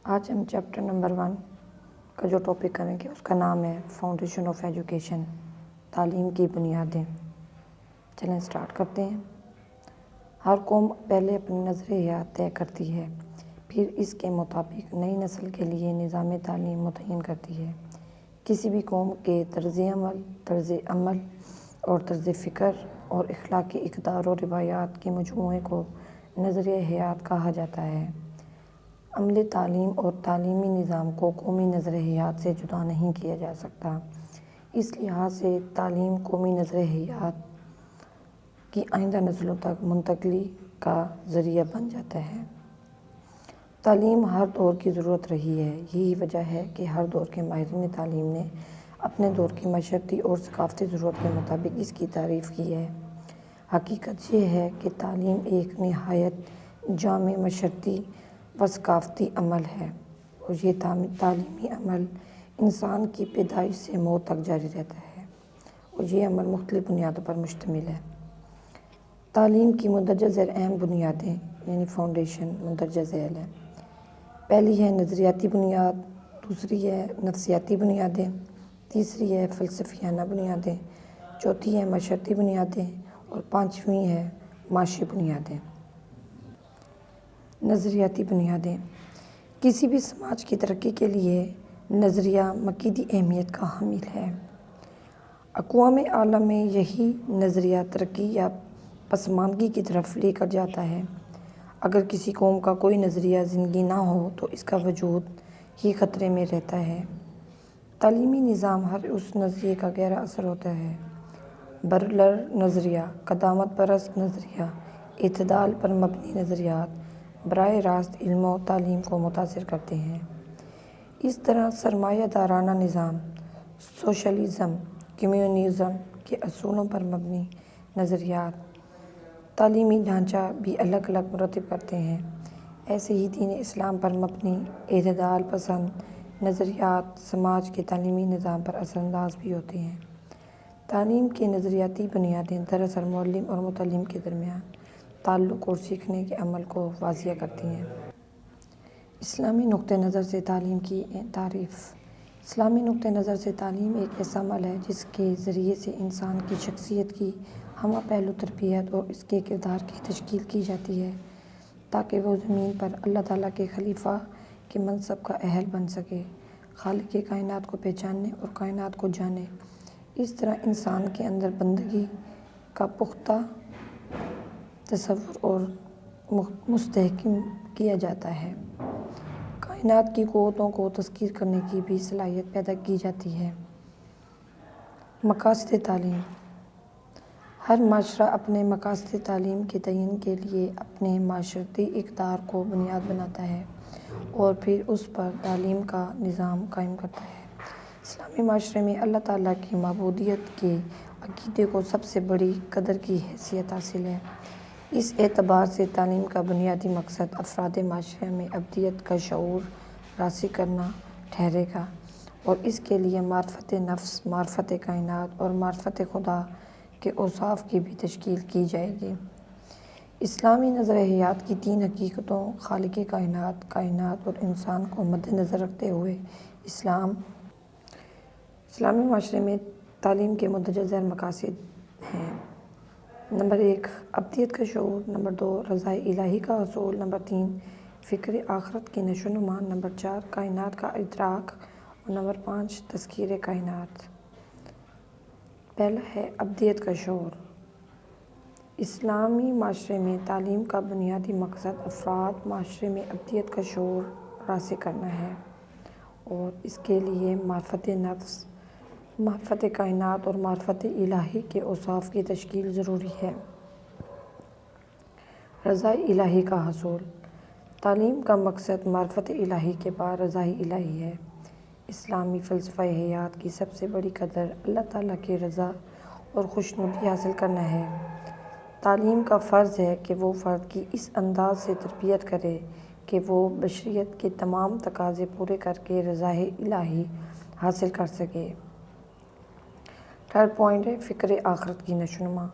آج ہم chapter number 1 کا جو ٹاپک کریں گے اس کا نام ہے فاؤنڈیشن آف ایجوکیشن، تعلیم کی بنیادیں۔ چلیں سٹارٹ کرتے ہیں۔ ہر قوم پہلے اپنی نظریات طے کرتی ہے، پھر اس کے مطابق نئی نسل کے لیے نظام تعلیم متعین کرتی ہے۔ کسی بھی قوم کے طرز عمل اور طرز فکر اور اخلاقی اقدار و روایات کے مجموعے کو نظریہ حیات کہا جاتا ہے۔ عملی تعلیم اور تعلیمی نظام کو قومی نظریہ حیات سے جدا نہیں کیا جا سکتا۔ اس لحاظ سے تعلیم قومی نظریہ حیات کی آئندہ نسلوں تک منتقلی کا ذریعہ بن جاتا ہے۔ تعلیم ہر دور کی ضرورت رہی ہے۔ یہی وجہ ہے کہ ہر دور کے ماہرین تعلیم نے اپنے دور کی معاشرتی اور ثقافتی ضرورت کے مطابق اس کی تعریف کی ہے۔ حقیقت یہ ہے کہ تعلیم ایک نہایت جامع معاشرتی و ثقافتی عمل ہے اور یہ تعلیمی عمل انسان کی پیدائش سے موت تک جاری رہتا ہے اور یہ عمل مختلف بنیادوں پر مشتمل ہے۔ تعلیم کی مندرجہ ذیل اہم بنیادیں یعنی فاؤنڈیشن مندرجہ ذیل ہے۔ پہلی ہے نظریاتی بنیاد، دوسری ہے نفسیاتی بنیادیں، تیسری ہے فلسفیانہ بنیادیں، چوتھی ہے معاشرتی بنیادیں اور پانچویں ہے معاشی بنیادیں۔ نظریاتی بنیادیں کسی بھی سماج کی ترقی کے لیے نظریہ مکیدی اہمیت کا حامل ہے۔ اقوام عالم میں یہی نظریہ ترقی یا پسماندگی کی طرف لے کر جاتا ہے۔ اگر کسی قوم کا کوئی نظریہ زندگی نہ ہو تو اس کا وجود ہی خطرے میں رہتا ہے۔ تعلیمی نظام ہر اس نظریے کا گہرا اثر ہوتا ہے۔ برلر نظریہ، قدامت پرست نظریہ، اعتدال پر مبنی نظریات براہ راست علم و تعلیم کو متاثر کرتے ہیں۔ اس طرح سرمایہ دارانہ نظام، سوشلزم، کمیونزم کے اصولوں پر مبنی نظریات تعلیمی ڈھانچہ بھی الگ الگ مرتب کرتے ہیں۔ ایسے ہی دین اسلام پر مبنی اعتدال پسند نظریات سماج کے تعلیمی نظام پر اثر انداز بھی ہوتے ہیں۔ تعلیم کی نظریاتی بنیادیں دراصل معلم اور متعلم کے درمیان تعلق اور سیکھنے کے عمل کو واضح کرتی ہیں۔ اسلامی نقطہ نظر سے تعلیم کی تعریف۔ اسلامی نقطہ نظر سے تعلیم ایک ایسا عمل ہے جس کے ذریعے سے انسان کی شخصیت کی ہمہ پہلو تربیت اور اس کے کردار کی تشکیل کی جاتی ہے تاکہ وہ زمین پر اللہ تعالیٰ کے خلیفہ کے منصب کا اہل بن سکے، خالق کائنات کو پہچاننے اور کائنات کو جانے۔ اس طرح انسان کے اندر بندگی کا پختہ تصور اور مستحکم کیا جاتا ہے۔ کائنات کی قوتوں کو تسخیر کرنے کی بھی صلاحیت پیدا کی جاتی ہے۔ مقاصد تعلیم۔ ہر معاشرہ اپنے مقاصد تعلیم کے تعین کے لیے اپنے معاشرتی اقدار کو بنیاد بناتا ہے اور پھر اس پر تعلیم کا نظام قائم کرتا ہے۔ اسلامی معاشرے میں اللہ تعالیٰ کی معبودیت کے عقیدے کو سب سے بڑی قدر کی حیثیت حاصل ہے۔ اس اعتبار سے تعلیم کا بنیادی مقصد افراد معاشرے میں ابدیت کا شعور راسخ کرنا ٹھہرے گا اور اس کے لیے معرفت نفس، معرفت کائنات اور معرفت خدا کے اوصاف کی بھی تشکیل کی جائے گی۔ اسلامی نظریہ حیات کی 3 حقیقتوں خالق کائنات، کائنات اور انسان کو مد نظر رکھتے ہوئے اسلامی معاشرے میں تعلیم کے مندرجہ ذیل مقاصد ہیں۔ نمبر 1 ابدیت کا شعور، نمبر 2 رضا الہی کا حصول، نمبر 3 فکر آخرت کی نشو و نما، نمبر 4 کائنات کا ادراک اور نمبر 5 تذکیر کائنات۔ پہلا ہے ابدیت کا شعور۔ اسلامی معاشرے میں تعلیم کا بنیادی مقصد افراد معاشرے میں ابدیت کا شعور راسخ کرنا ہے اور اس کے لیے معرفت نفس، معرفت کائنات اور معرفت الہی کے اوصاف کی تشکیل ضروری ہے۔ رضا الہی کا حصول۔ تعلیم کا مقصد معرفت الہی کے بعد رضا الہی ہے۔ اسلامی فلسفہ حیات کی سب سے بڑی قدر اللہ تعالیٰ کی رضا اور خوشنودی حاصل کرنا ہے۔ تعلیم کا فرض ہے کہ وہ فرد کی اس انداز سے تربیت کرے کہ وہ بشریت کے تمام تقاضے پورے کر کے رضا الہی حاصل کر سکے۔ تھرڈ پوائنٹ ہے فکر آخرت کی نشو و نما۔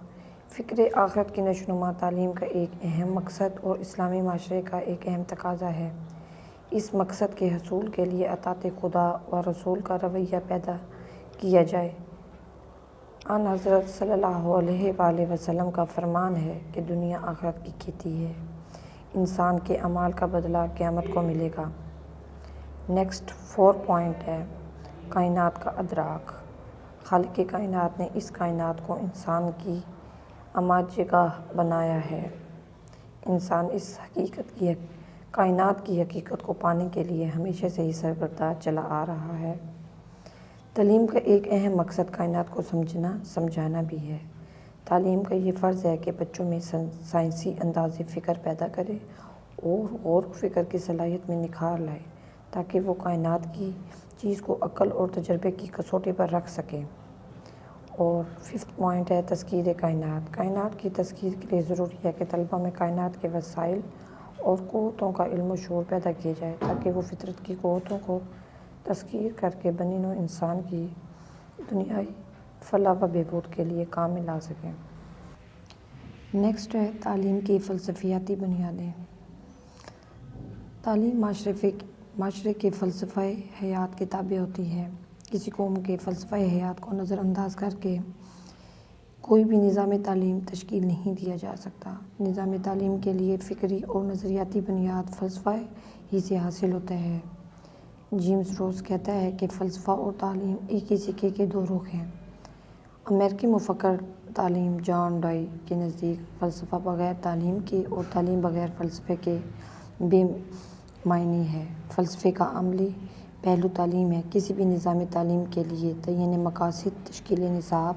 فکر آخرت کی نشو و نما تعلیم کا ایک اہم مقصد اور اسلامی معاشرے کا ایک اہم تقاضا ہے۔ اس مقصد کے حصول کے لیے اطاعت خدا و رسول کا رویہ پیدا کیا جائے۔ آن حضرت صلی اللہ علیہ وآلہ وسلم کا فرمان ہے کہ دنیا آخرت کی کھیتی ہے، انسان کے اعمال کا بدلہ قیامت کو ملے گا۔ نیکسٹ 4 پوائنٹ ہے کائنات کا ادراک۔ خالق کائنات نے اس کائنات کو انسان کی اماج گاہ بنایا ہے۔ انسان اس کائنات کی حقیقت کو پانے کے لیے ہمیشہ سے ہی سرگرداں چلا آ رہا ہے۔ تعلیم کا ایک اہم مقصد کائنات کو سمجھانا بھی ہے۔ تعلیم کا یہ فرض ہے کہ بچوں میں سائنسی انداز فکر پیدا کرے اور غور و فکر کی صلاحیت میں نکھار لائے تاکہ وہ کائنات کی چیز کو عقل اور تجربے کی کسوٹی پر رکھ سکیں۔ اور 5 پوائنٹ ہے تذکیر کائنات۔ کائنات کی تذکیر کے لیے ضروری ہے کہ طلباء میں کائنات کے وسائل اور قوتوں کا علم و شعور پیدا کیا جائے تاکہ وہ فطرت کی قوتوں کو تذکیر کر کے بنی نوع انسان کی دنیائی فلاح و بہبود کے لیے کام میں لا سکیں۔ نیکسٹ ہے تعلیم کی فلسفیاتی بنیادیں۔ تعلیم معاشرے کے فلسفہ حیات کے تابع ہوتی ہے۔ کسی قوم کے فلسفہ حیات کو نظر انداز کر کے کوئی بھی نظام تعلیم تشکیل نہیں دیا جا سکتا۔ نظام تعلیم کے لیے فکری اور نظریاتی بنیاد فلسفہ ہی سے حاصل ہوتا ہے۔ جیمز روس کہتا ہے کہ فلسفہ اور تعلیم ایک ہی سکے کے دو رخ ہیں۔ امریکی مفکر تعلیم جان ڈائی کے نزدیک فلسفہ بغیر تعلیم کے اور تعلیم بغیر فلسفے کے بے معنی ہے۔ فلسفے کا عملی پہلو تعلیم ہے۔ کسی بھی نظام تعلیم کے لیے تعین مقاصد، تشکیل نصاب،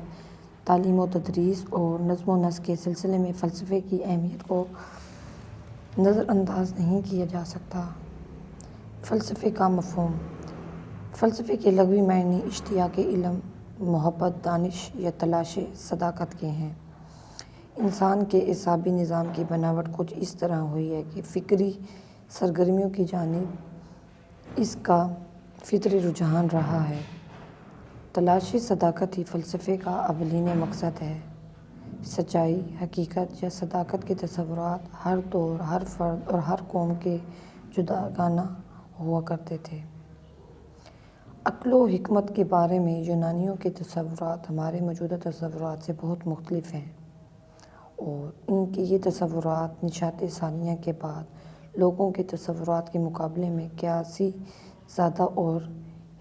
تعلیم و تدریس اور نظم و نسق کے سلسلے میں فلسفے کی اہمیت کو نظر انداز نہیں کیا جا سکتا۔ فلسفے کا مفہوم۔ فلسفے کے لغوی معنی اشتیاق علم، محبت دانش یا تلاش صداقت کے ہیں۔ انسان کے اعصابی نظام کی بناوٹ کچھ اس طرح ہوئی ہے کہ فکری سرگرمیوں کی جانب اس کا فطری رجحان رہا ہے۔ تلاش صداقت ہی فلسفے کا اولین مقصد ہے۔ سچائی، حقیقت یا صداقت کے تصورات ہر دور، ہر فرد اور ہر قوم کے جداگانہ ہوا کرتے تھے۔ عقل و حکمت کے بارے میں یونانیوں کے تصورات ہمارے موجودہ تصورات سے بہت مختلف ہیں، اور ان کے یہ تصورات نشاط ثانیہ کے بعد لوگوں کے تصورات کے مقابلے میں قیاسی زیادہ اور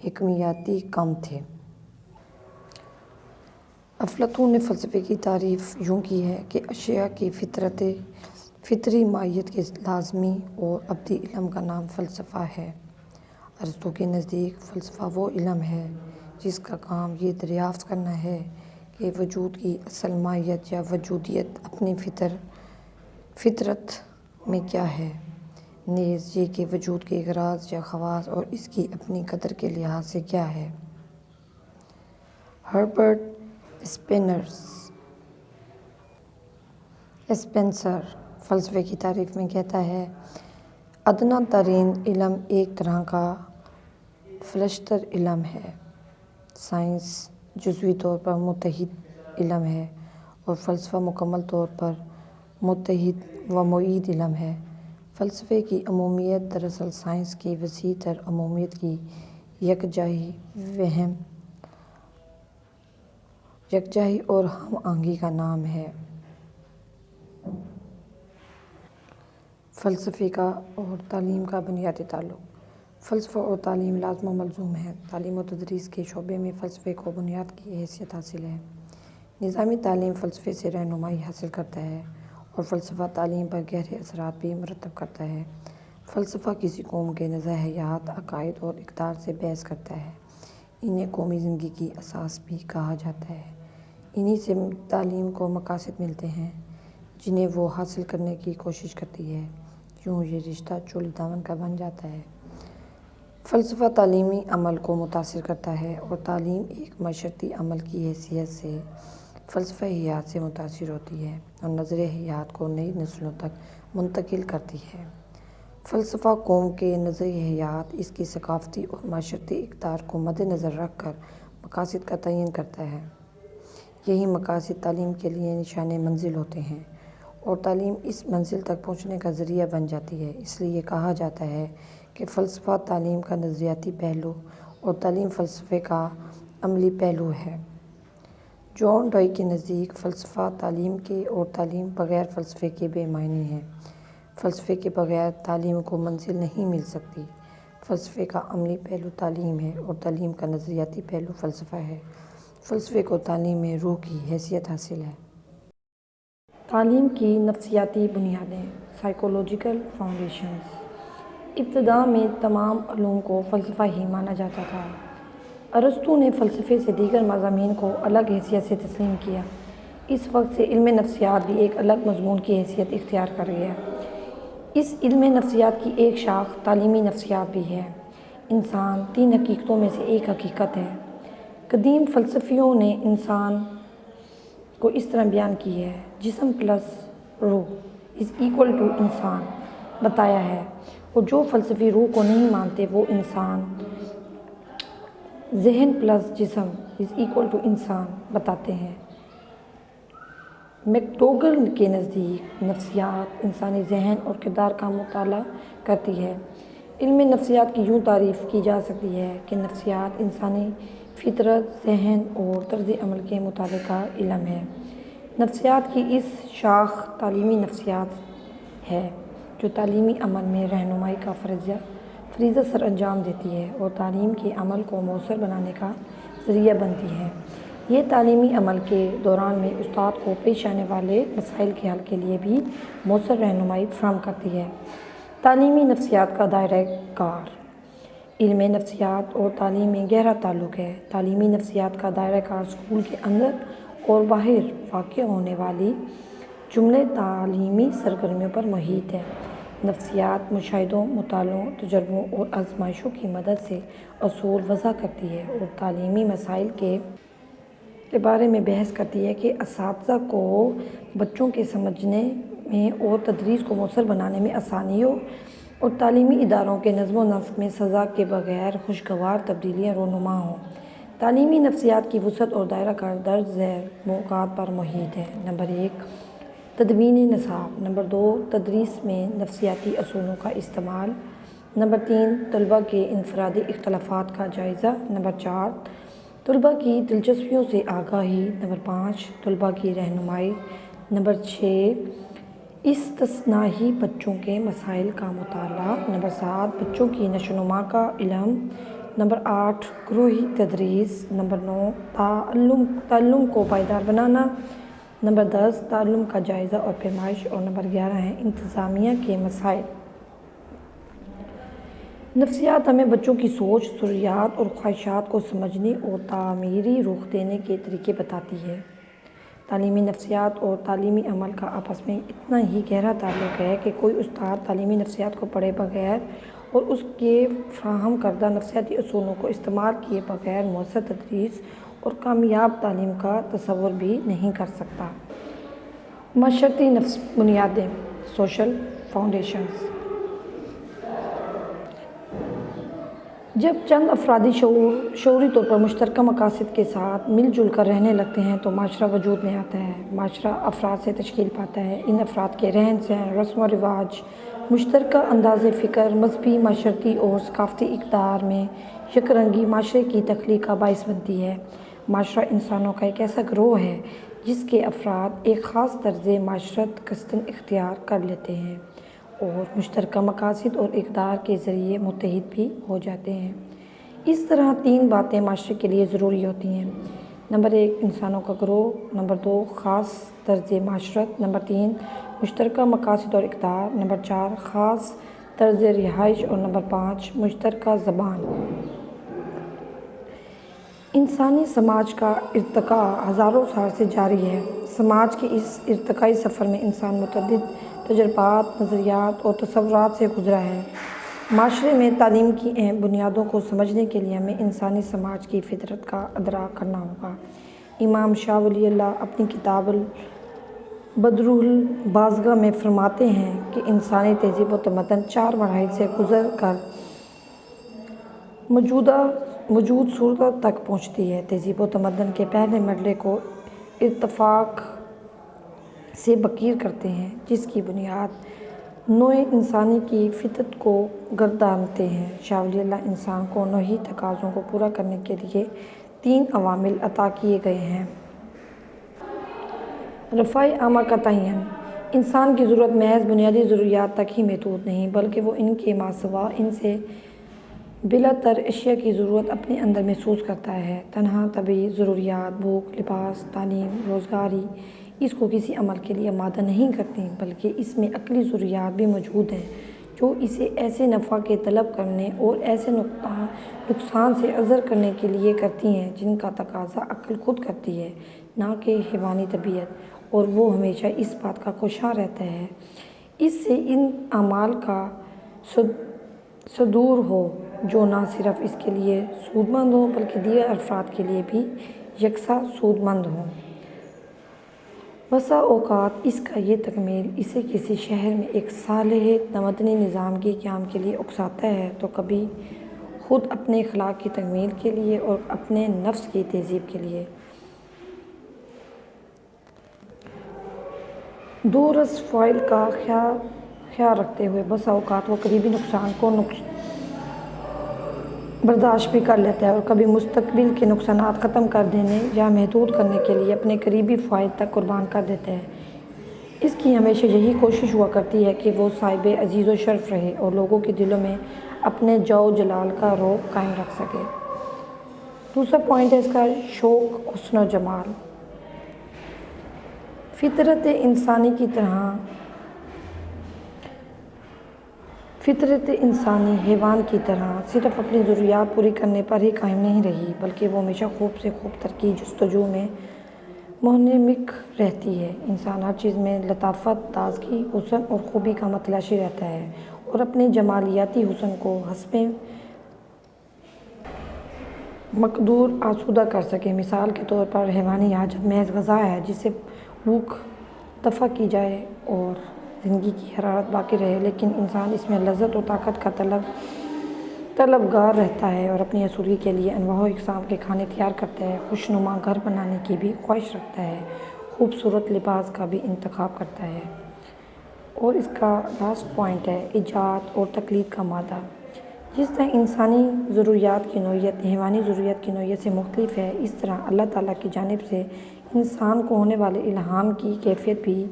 حکمیاتی کم تھے۔ افلاطون نے فلسفے کی تعریف یوں کی ہے کہ اشیاء کی فطری ماہیت کے لازمی اور ابدی علم کا نام فلسفہ ہے۔ ارسطو کے نزدیک فلسفہ وہ علم ہے جس کا کام یہ دریافت کرنا ہے کہ وجود کی اصل ماہیت یا وجودیت اپنی فطرت میں کیا ہے، نیز یہ کہ وجود کے اغراض یا خواص اور اس کی اپنی قدر کے لحاظ سے کیا ہے۔ ہربرٹ اسپینسر فلسفے کی تعریف میں کہتا ہے، ادنیٰ ترین علم ایک طرح کا فلشتر علم ہے۔ سائنس جزوی طور پر متحد علم ہے اور فلسفہ مکمل طور پر متحد و معید علم ہے۔ فلسفے کی عمومیت دراصل سائنس کی وسیع تر عمومیت کی یکجائی اور ہم آہنگی کا نام ہے۔ فلسفے کا اور تعلیم کا بنیادی تعلق۔ فلسفہ اور تعلیم لازم و ملزوم ہیں۔ تعلیم و تدریس کے شعبے میں فلسفے کو بنیاد کی حیثیت حاصل ہے۔ نظامی تعلیم فلسفے سے رہنمائی حاصل کرتا ہے اور فلسفہ تعلیم پر گہرے اثرات بھی مرتب کرتا ہے۔ فلسفہ کسی قوم کے نظریات، عقائد اور اقدار سے بحث کرتا ہے۔ انہیں قومی زندگی کی اساس بھی کہا جاتا ہے۔ انہی سے تعلیم کو مقاصد ملتے ہیں جنہیں وہ حاصل کرنے کی کوشش کرتی ہے۔ یوں یہ رشتہ چولی دامن کا بن جاتا ہے۔ فلسفہ تعلیمی عمل کو متاثر کرتا ہے اور تعلیم ایک معاشرتی عمل کی حیثیت سے فلسفہ حیات سے متاثر ہوتی ہے اور نظریہ حیات کو نئی نسلوں تک منتقل کرتی ہے۔ فلسفہ قوم کے نظریہ حیات، اس کی ثقافتی اور معاشرتی اقدار کو مد نظر رکھ کر مقاصد کا تعین کرتا ہے۔ یہی مقاصد تعلیم کے لیے نشان منزل ہوتے ہیں اور تعلیم اس منزل تک پہنچنے کا ذریعہ بن جاتی ہے۔ اس لیے کہا جاتا ہے کہ فلسفہ تعلیم کا نظریاتی پہلو اور تعلیم فلسفے کا عملی پہلو ہے۔ جان ڈوئی کے نزدیک فلسفہ تعلیم کے اور تعلیم بغیر فلسفے کے بے معنی ہے۔ فلسفے کے بغیر تعلیم کو منزل نہیں مل سکتی۔ فلسفے کا عملی پہلو تعلیم ہے اور تعلیم کا نظریاتی پہلو فلسفہ ہے۔ فلسفے کو تعلیم میں روح کی حیثیت حاصل ہے۔ تعلیم کی نفسیاتی بنیادیں، سائیکولوجیکل فاؤنڈیشنز۔ ابتدا میں تمام علوم کو فلسفہ ہی مانا جاتا تھا۔ ارسطو نے فلسفے سے دیگر مضامین کو الگ حیثیت سے تسلیم کیا۔ اس وقت سے علم نفسیات بھی ایک الگ مضمون کی حیثیت اختیار کر گیا۔ اس علم نفسیات کی ایک شاخ تعلیمی نفسیات بھی ہے۔ انسان 3 حقیقتوں میں سے ایک حقیقت ہے۔ قدیم فلسفیوں نے انسان کو اس طرح بیان کی ہے: جسم پلس روح = انسان بتایا ہے، اور جو فلسفی روح کو نہیں مانتے وہ انسان ذہن پلس جسم = انسان بتاتے ہیں۔ میک ڈوگل کے نزدیک نفسیات انسانی ذہن اور کردار کا مطالعہ کرتی ہے۔ علم نفسیات کی یوں تعریف کی جا سکتی ہے کہ نفسیات انسانی فطرت، ذہن اور طرز عمل کے مطالعے کا علم ہے۔ نفسیات کی اس شاخ تعلیمی نفسیات ہے جو تعلیمی عمل میں رہنمائی کا فریضہ سر انجام دیتی ہے اور تعلیم کے عمل کو مؤثر بنانے کا ذریعہ بنتی ہے۔ یہ تعلیمی عمل کے دوران میں استاد کو پیش آنے والے مسائل کے حل کے لیے بھی مؤثر رہنمائی فراہم کرتی ہے۔ تعلیمی نفسیات کا دائرۂ کار۔ علم نفسیات اور تعلیم میں گہرا تعلق ہے۔ تعلیمی نفسیات کا دائرۂ کار اسکول کے اندر اور باہر واقع ہونے والی جملہ تعلیمی سرگرمیوں پر محیط ہے۔ نفسیات مشاہدوں، مطالعوں، تجربوں اور آزمائشوں کی مدد سے اصول وضع کرتی ہے اور تعلیمی مسائل کے بارے میں بحث کرتی ہے کہ اساتذہ کو بچوں کے سمجھنے میں اور تدریس کو مؤثر بنانے میں آسانی ہو اور تعلیمی اداروں کے نظم و نسق میں سزا کے بغیر خوشگوار تبدیلیاں رونما ہوں۔ تعلیمی نفسیات کی وسعت اور دائرہ کار درج ذیل موضوعات پر محیط ہے۔ نمبر 1، تدوین نصاب۔ نمبر 2، تدریس میں نفسیاتی اصولوں کا استعمال۔ نمبر 3، طلباء کے انفرادی اختلافات کا جائزہ۔ نمبر 4، طلباء کی دلچسپیوں سے آگاہی۔ نمبر 5، طلباء کی رہنمائی۔ نمبر 6، استثنائی بچوں کے مسائل کا مطالعہ۔ نمبر 7، بچوں کی نشو و نما کا علم۔ نمبر 8، گروہی تدریس۔ نمبر 9، تعلم کو پائیدار بنانا۔ نمبر 10، تعلم کا جائزہ اور پیمائش۔ اور نمبر 11 ہے انتظامیہ کے مسائل۔ نفسیات ہمیں بچوں کی سوچ، ضروریات اور خواہشات کو سمجھنے اور تعمیری رخ دینے کے طریقے بتاتی ہے۔ تعلیمی نفسیات اور تعلیمی عمل کا آپس میں اتنا ہی گہرا تعلق ہے کہ کوئی استاد تعلیمی نفسیات کو پڑھے بغیر اور اس کے فراہم کردہ نفسیاتی اصولوں کو استعمال کیے بغیر مؤثر تدریس اور کامیاب تعلیم کا تصور بھی نہیں کر سکتا۔ معاشرتی بنیادیں، سوشل فاؤنڈیشنز۔ جب چند افرادی شعوری طور پر مشترکہ مقاصد کے ساتھ مل جل کر رہنے لگتے ہیں تو معاشرہ وجود میں آتا ہے۔ معاشرہ افراد سے تشکیل پاتا ہے۔ ان افراد کے رہن سہن، رسم و رواج، مشترکہ انداز فکر، مذہبی، معاشرتی اور ثقافتی اقدار میں یک رنگی معاشرے کی تخلیق کا باعث بنتی ہے۔ معاشرہ انسانوں کا ایک ایسا گروہ ہے جس کے افراد ایک خاص طرز معاشرت قصداً اختیار کر لیتے ہیں اور مشترکہ مقاصد اور اقدار کے ذریعے متحد بھی ہو جاتے ہیں۔ اس طرح 3 باتیں معاشرے کے لیے ضروری ہوتی ہیں: نمبر 1، انسانوں کا گروہ۔ نمبر 2، خاص طرز معاشرت۔ نمبر 3، مشترکہ مقاصد اور اقدار۔ نمبر 4، خاص طرز رہائش۔ اور نمبر 5، مشترکہ زبان۔ انسانی سماج کا ارتقاء ہزاروں سال سے جاری ہے۔ سماج کے اس ارتقائی سفر میں انسان متعدد تجربات، نظریات اور تصورات سے گزرا ہے۔ معاشرے میں تعلیم کی اہم بنیادوں کو سمجھنے کے لیے ہمیں انسانی سماج کی فطرت کا ادراک کرنا ہوگا۔ امام شاہ ولی اللہ اپنی کتاب البدر البازغہ میں فرماتے ہیں کہ انسانی تہذیب و تمدن 4 مراحل سے گزر کر موجود صورت تک پہنچتی ہے۔ تہذیب و تمدن کے پہلے مرحلے کو ارتفاق سے بکیر کرتے ہیں، جس کی بنیاد نوع انسانی کی فطرت کو گردانتے ہیں۔ شاہ ولی اللہ انسان کو نوعی تقاضوں کو پورا کرنے کے لیے 3 عوامل عطا کیے گئے ہیں۔ رفع عامہ کا تعین: انسان کی ضرورت محض بنیادی ضروریات تک ہی محدود نہیں، بلکہ وہ ان کے ماسوا ان سے بلا تر اشیاء کی ضرورت اپنے اندر محسوس کرتا ہے۔ تنہا طبعی ضروریات بھوک، لباس، تعلیم، روزگاری اس کو کسی عمل کے لیے آمادہ نہیں کرتی، بلکہ اس میں عقلی ضروریات بھی موجود ہیں جو اسے ایسے نفع کے طلب کرنے اور ایسے نقصان سے عزر کرنے کے لیے کرتی ہیں جن کا تقاضا عقل خود کرتی ہے، نہ کہ حیوانی طبیعت، اور وہ ہمیشہ اس بات کا خواہاں رہتا ہے اس سے ان اعمال کا صدور ہو جو نہ صرف اس کے لیے سود مند ہوں بلکہ دیگر افراد کے لیے بھی یکساں سود مند ہوں۔ بسا اوقات اس کا یہ تکمیل اسے کسی شہر میں ایک صالح تمدنی نظام کے قیام کے لیے اکساتا ہے، تو کبھی خود اپنے اخلاق کی تکمیل کے لیے اور اپنے نفس کی تہذیب کے لیے۔ دورس فعل کا خیال رکھتے ہوئے بسا اوقات وہ قریبی نقصان کو برداشت بھی کر لیتا ہے اور کبھی مستقبل کے نقصانات ختم کر دینے یا محدود کرنے کے لیے اپنے قریبی فوائد تک قربان کر دیتا ہے۔ اس کی ہمیشہ یہی کوشش ہوا کرتی ہے کہ وہ صاحب عزیز و شرف رہے اور لوگوں کے دلوں میں اپنے جو جلال کا رعب قائم رکھ سکے۔ دوسرا پوائنٹ ہے اس کا شوق حسن و جمال۔ فطرت انسانی حیوان کی طرح صرف اپنی ضروریات پوری کرنے پر ہی قائم نہیں رہی، بلکہ وہ ہمیشہ خوب سے خوب تر کی جستجو میں منہمک رہتی ہے۔ انسان ہر چیز میں لطافت، تازگی، حسن اور خوبی کا متلاشی رہتا ہے اور اپنے جمالیاتی حسن کو حسب مقدور آسودہ کر سکے۔ مثال کے طور پر حیوانی حاجت محض غذا ہے جس سے بھوک دفع کی جائے اور زندگی کی حرارت باقی رہے، لیکن انسان اس میں لذت و طاقت کا طلبگار رہتا ہے اور اپنی آسودگی کے لیے انواع و اقسام کے کھانے تیار کرتا ہے، خوشنما گھر بنانے کی بھی خواہش رکھتا ہے، خوبصورت لباس کا بھی انتخاب کرتا ہے۔ اور اس کا لاسٹ پوائنٹ ہے ایجاد اور تقلید کا مادہ۔ جس طرح انسانی ضروریات کی نوعیت حیوانی ضروریات کی نوعیت سے مختلف ہے، اس طرح اللہ تعالیٰ کی جانب سے انسان کو ہونے والے الہام کی کیفیت بھی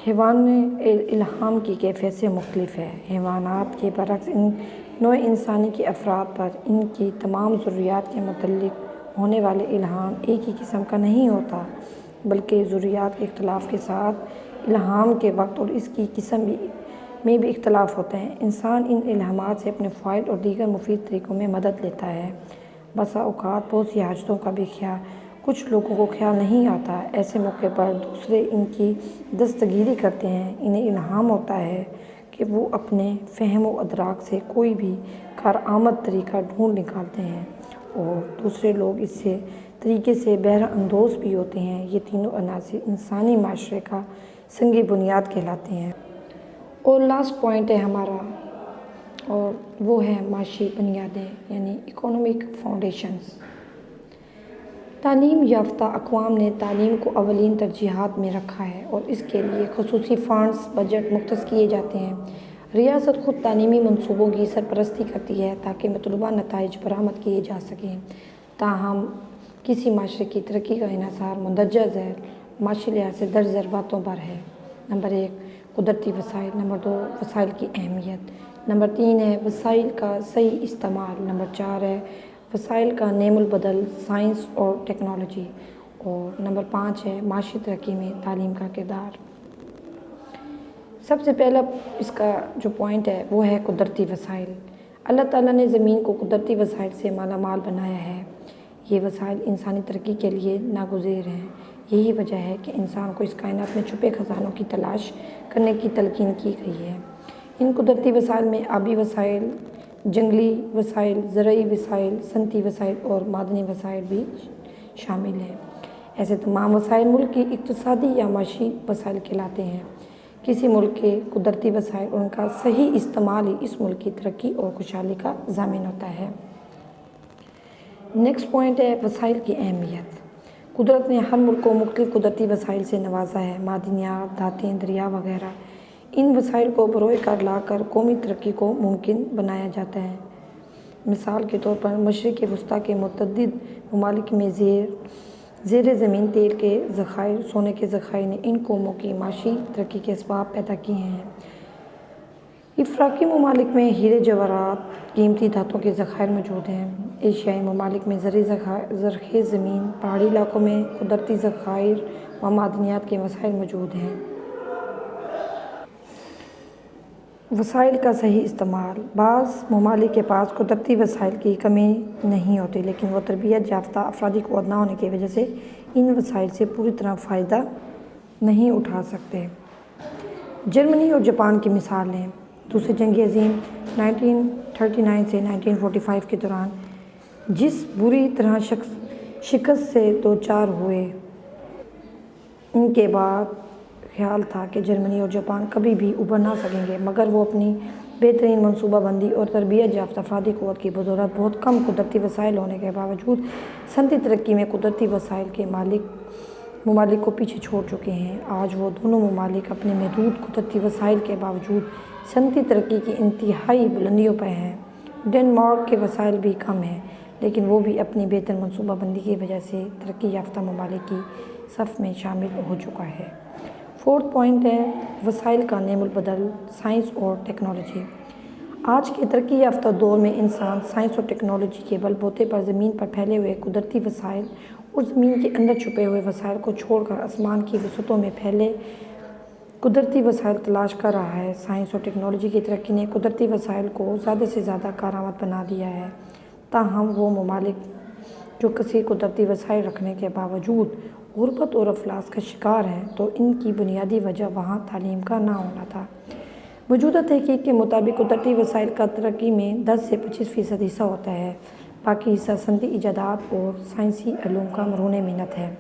حیوانی الہام کی کیفیت سے مختلف ہے۔ حیوانات کے برعکس نوع انسانی کے افراد پر ان کی تمام ضروریات کے متعلق ہونے والے الہام ایک ہی قسم کا نہیں ہوتا، بلکہ ضروریات کے اختلاف کے ساتھ الہام کے وقت اور اس کی قسم میں بھی اختلاف ہوتا ہے۔ انسان ان الہامات سے اپنے فوائد اور دیگر مفید طریقوں میں مدد لیتا ہے۔ بسا اوقات بہت سی حاجتوں کا بھی کچھ لوگوں کو خیال نہیں آتا، ایسے موقع پر دوسرے ان کی دستگیری کرتے ہیں۔ انہیں الہام ہوتا ہے کہ وہ اپنے فہم و ادراک سے کوئی بھی کارآمد طریقہ ڈھونڈ نکالتے ہیں اور دوسرے لوگ اس طریقے سے بہرہ اندوز بھی ہوتے ہیں۔ یہ تینوں عناصر انسانی معاشرے کا سنگ بنیاد کہلاتے ہیں۔ اور لاسٹ پوائنٹ ہے ہمارا، اور وہ ہے معاشی بنیادیں یعنی اکنامک فاؤنڈیشنز۔ تعلیم یافتہ اقوام نے تعلیم کو اولین ترجیحات میں رکھا ہے اور اس کے لیے خصوصی فنڈز بجٹ مختص کیے جاتے ہیں۔ ریاست خود تعلیمی منصوبوں کی سرپرستی کرتی ہے تاکہ مطلوبہ نتائج برآمد کیے جا سکیں۔ تاہم کسی معاشرے کی ترقی کا انحصار مندرجہ ذیل معاشی لحاظ سے درج ذیل باتوں پر ہے۔ نمبر 1 قدرتی وسائل، نمبر 2 وسائل کی اہمیت، نمبر 3 ہے وسائل کا صحیح استعمال، نمبر 4 ہے وسائل کا نعم البدل سائنس اور ٹیکنالوجی، اور نمبر 5 ہے معاشی ترقی میں تعلیم کا کردار۔ سب سے پہلا اس کا جو پوائنٹ ہے وہ ہے قدرتی وسائل۔ اللہ تعالیٰ نے زمین کو قدرتی وسائل سے مالا مال بنایا ہے۔ یہ وسائل انسانی ترقی کے لیے ناگزیر ہیں۔ یہی وجہ ہے کہ انسان کو اس کائنات میں چھپے خزانوں کی تلاش کرنے کی تلقین کی گئی ہے۔ ان قدرتی وسائل میں آبی وسائل، جنگلی وسائل، زرعی وسائل، صنعتی وسائل اور معدنی وسائل بھی شامل ہیں۔ ایسے تمام وسائل ملک کی اقتصادی یا معاشی وسائل کہلاتے ہیں۔ کسی ملک کے قدرتی وسائل اور ان کا صحیح استعمال ہی اس ملک کی ترقی اور خوشحالی کا ضامن ہوتا ہے۔ نیکسٹ پوائنٹ ہے وسائل کی اہمیت۔ قدرت نے ہر ملک کو مختلف قدرتی وسائل سے نوازا ہے، معدنیات، دھاتیں، دریا وغیرہ۔ ان وسائل کو بروئے کار لا کر قومی ترقی کو ممکن بنایا جاتا ہے۔ مثال کے طور پر مشرق وسطیٰ کے متعدد ممالک میں زیر زمین تیل کے ذخائر، سونے کے ذخائر نے ان قوموں کی معاشی ترقی کے اسباب پیدا کیے ہیں۔ افریقی ممالک میں ہیرے جواہرات، قیمتی دھاتوں کے ذخائر موجود ہیں۔ ایشیائی ممالک میں زرخیز زمین، پہاڑی علاقوں میں قدرتی ذخائر و معدنیات کے وسائل موجود ہیں۔ وسائل کا صحیح استعمال۔ بعض ممالک کے پاس قدرتی وسائل کی کمی نہیں ہوتی، لیکن وہ تربیت یافتہ افرادی قوت نہ ہونے کی وجہ سے ان وسائل سے پوری طرح فائدہ نہیں اٹھا سکتے۔ جرمنی اور جاپان کی مثال لیں۔ دوسری جنگ عظیم 1939 سے 1945 کے دوران جس بری طرح شکست سے دوچار ہوئے، ان کے بعد خیال تھا کہ جرمنی اور جاپان کبھی بھی ابھر نہ سکیں گے، مگر وہ اپنی بہترین منصوبہ بندی اور تربیت یافتہ افرادی قوت کی بدولت بہت کم قدرتی وسائل ہونے کے باوجود صنعتی ترقی میں قدرتی وسائل کے ممالک کو پیچھے چھوڑ چکے ہیں۔ آج وہ دونوں ممالک اپنے محدود قدرتی وسائل کے باوجود صنعتی ترقی کی انتہائی بلندیوں پر ہیں۔ ڈنمارک کے وسائل بھی کم ہیں، لیکن وہ بھی اپنی بہتر منصوبہ بندی کی وجہ سے ترقی یافتہ ممالک کی صف میں شامل ہو چکا ہے۔ فورتھ پوائنٹ ہے وسائل کا نعم البدل، سائنس اور ٹیکنالوجی۔ آج کے ترقی یافتہ دور میں انسان سائنس اور ٹیکنالوجی کے بل بوتے پر زمین پر پھیلے ہوئے قدرتی وسائل اور زمین کے اندر چھپے ہوئے وسائل کو چھوڑ کر آسمان کی وسعتوں میں پھیلے قدرتی وسائل تلاش کر رہا ہے۔ سائنس اور ٹیکنالوجی کی ترقی نے قدرتی وسائل کو زیادہ سے زیادہ کارآمد بنا دیا ہے، تاہم وہ ممالک جو کثیر قدرتی وسائل رکھنے کے باوجود غربت اور افلاس کا شکار ہیں، تو ان کی بنیادی وجہ وہاں تعلیم کا نہ ہونا تھا۔ موجودہ تحقیق کے مطابق قدرتی وسائل کا ترقی میں 10 سے 25% حصہ ہوتا ہے، باقی حصہ صنعتی ایجادات اور سائنسی علوم کا مرہون محنت ہے۔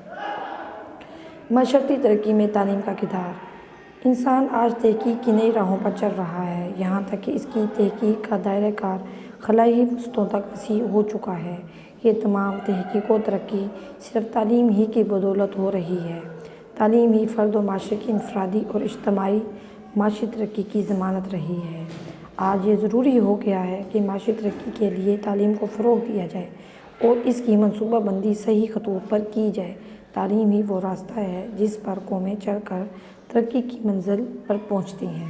معاشرتی ترقی میں تعلیم کا کردار۔ انسان آج تحقیق کی نئی راہوں پر چل رہا ہے، یہاں تک کہ اس کی تحقیق کا دائرہ کار خلائی وسعتوں تک وسیع ہو چکا ہے۔ یہ تمام تحقیق و ترقی صرف تعلیم ہی کی بدولت ہو رہی ہے۔ تعلیم ہی فرد و معاشرے کی انفرادی اور اجتماعی معاشی ترقی کی ضمانت رہی ہے۔ آج یہ ضروری ہو گیا ہے کہ معاشی ترقی کے لیے تعلیم کو فروغ دیا جائے اور اس کی منصوبہ بندی صحیح خطوط پر کی جائے۔ تعلیم ہی وہ راستہ ہے جس پر قومیں چڑھ کر ترقی کی منزل پر پہنچتی ہیں۔